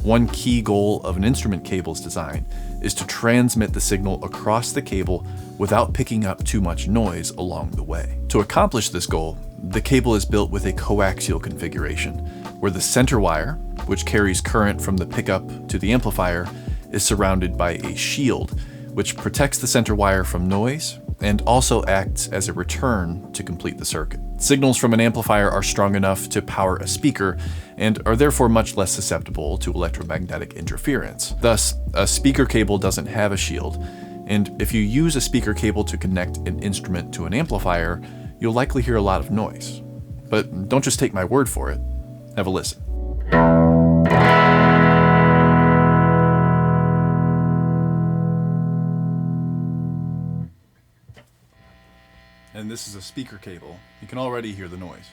One key goal of an instrument cable's design is to transmit the signal across the cable without picking up too much noise along the way. To accomplish this goal, the cable is built with a coaxial configuration, where the center wire, which carries current from the pickup to the amplifier, is surrounded by a shield, which protects the center wire from noise and also acts as a return to complete the circuit. Signals from an amplifier are strong enough to power a speaker and are therefore much less susceptible to electromagnetic interference. Thus, a speaker cable doesn't have a shield, and if you use a speaker cable to connect an instrument to an amplifier, you'll likely hear a lot of noise. But don't just take my word for it. Have a listen. And this is a speaker cable. You can already hear the noise.